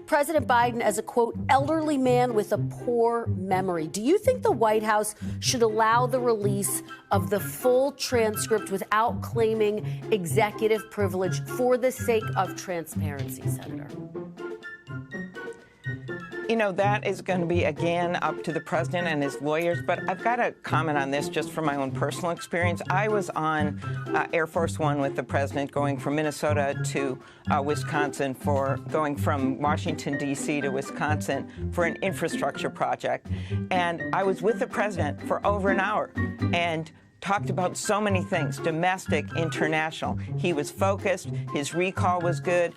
President Biden as a, quote, elderly man with a poor memory. Do you think the White House should allow the release of the full transcript without claiming executive privilege for the sake of transparency, Senator? You know, that is going to be, again, up to the president and his lawyers. But I've got to comment on this just from my own personal experience. I was on Air Force One with the president going from Minnesota to Wisconsin for going from Washington, D.C. to Wisconsin for an infrastructure project. And I was with the president for over an hour and talked about so many things, domestic, international. He was focused. His recall was good.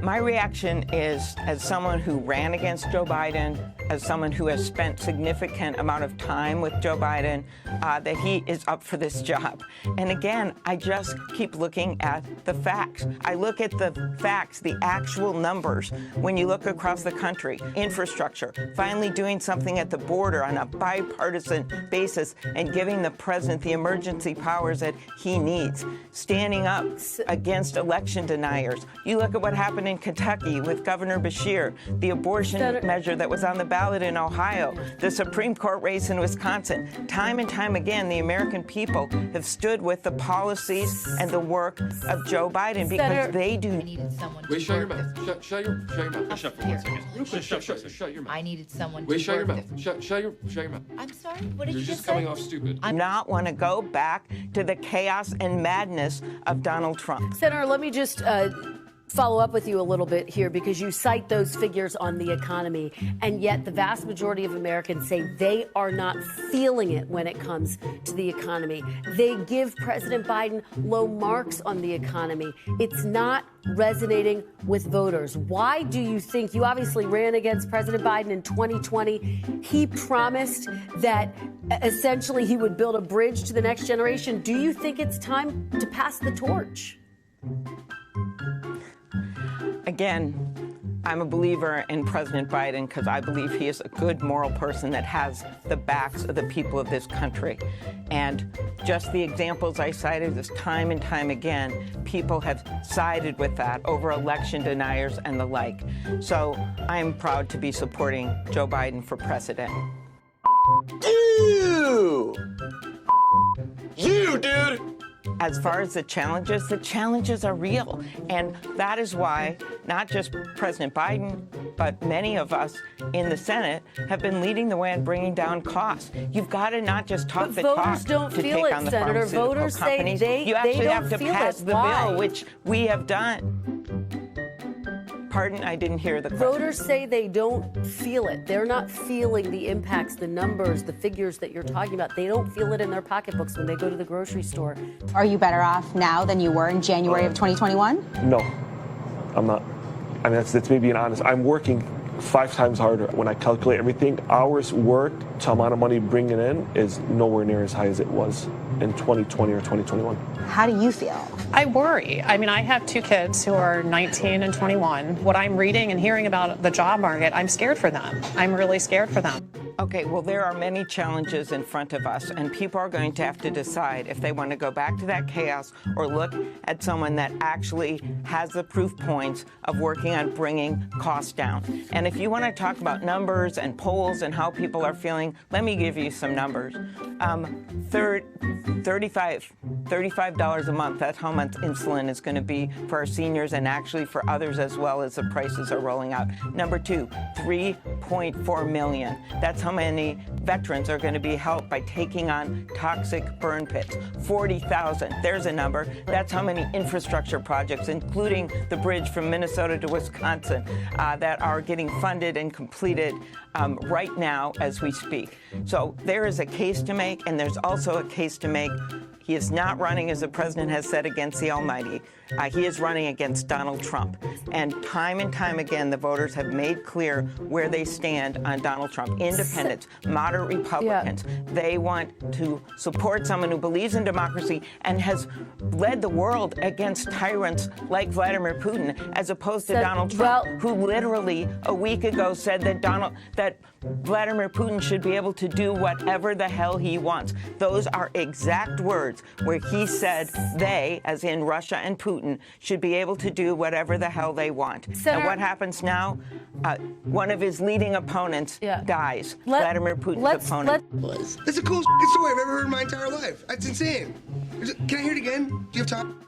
My reaction is, as someone who ran against Joe Biden, as someone who has spent significant amount of time with Joe Biden, that he is up for this job. And again, I just keep looking at the facts. I look at the facts, the actual numbers. When you look across the country, infrastructure, finally doing something at the border on a bipartisan basis and giving the president the emergency powers that he needs, standing up against election deniers. You look at what happened in Kentucky with Governor Beshear, the abortion measure that was on the ballot in Ohio, the Supreme Court race in Wisconsin. Time and time again, the American people have stood with the policies and the work of Joe Biden because they do. I needed someone Wait, to shut your work mouth. the- Shut your mouth. Shut for 1 second. Shut your mouth. I needed someone Wait, to shut your work mouth. the- Shut your mouth. I'm sorry, what did You're you just just say? coming off stupid. I not want to go back to the chaos and madness of Donald Trump. Senator, let me just follow up with you a little bit here, because you cite those figures on the economy, and yet the vast majority of Americans say they are not feeling it when it comes to the economy. They give President Biden low marks on the economy. It's not resonating with voters. Why do you think, you obviously ran against President Biden in 2020. He promised that essentially he would build a bridge to the next generation. Do you think it's time to pass the torch? Again, I'm a believer in President Biden because I believe he is a good moral person that has the backs of the people of this country. And just the examples I cited is time and time again, people have sided with that over election deniers and the like. So I'm proud to be supporting Joe Biden for president. You, dude! As far as the challenges are real. And that is why not just President Biden, but many of us in the Senate have been leading the way in bringing down costs. You've got to not just talk the talk voters don't to feel take it, on the Senator. pharmaceutical Voters say companies. they You actually don't have to feel pass it. the Why? bill, which we have done. Pardon, I didn't hear the question. Voters say they don't feel it. They're not feeling the impacts, the numbers, the figures that you're talking about. They don't feel it in their pocketbooks when they go to the grocery store. Are you better off now than you were in January of 2021? No, I'm not. I mean, that's me being honest. I'm working 5 times harder. When I calculate everything, hours worked to amount of money bringing in is nowhere near as high as it was in 2020 or 2021. How do you feel? I worry. I mean, I have 2 kids who are 19 and 21. What I'm reading and hearing about the job market, I'm scared for them. I'm really scared for them. Okay, well, there are many challenges in front of us, and people are going to have to decide if they want to go back to that chaos or look at someone that actually has the proof points of working on bringing costs down. And if you want to talk about numbers and polls and how people are feeling, let me give you some numbers. $35 a month, that's how much insulin is going to be for our seniors and actually for others as well as the prices are rolling out. Number 2, 3.4 million. That's how many veterans are going to be helped by taking on toxic burn pits. 40,000, there's a number. That's how many infrastructure projects, including the bridge from Minnesota to Wisconsin, that are getting funded and completed right now as we speak. So there is a case to make, and there's also a case to make. He is not running, as the president has said, against the Almighty. He is running against Donald Trump. And time again, the voters have made clear where they stand on Donald Trump. Independents, moderate Republicans. Yeah. They want to support someone who believes in democracy and has led the world against tyrants like Vladimir Putin, as opposed to Donald Trump, who literally a week ago said that Vladimir Putin should be able to do whatever the hell he wants. Those are exact words where he said they, as in Russia and Putin, should be able to do whatever the hell they want. And what happens now? One of his leading opponents dies. Vladimir Putin's opponent. That's the coolest story I've ever heard in my entire life. That's insane. Can I hear it again? Do you have time?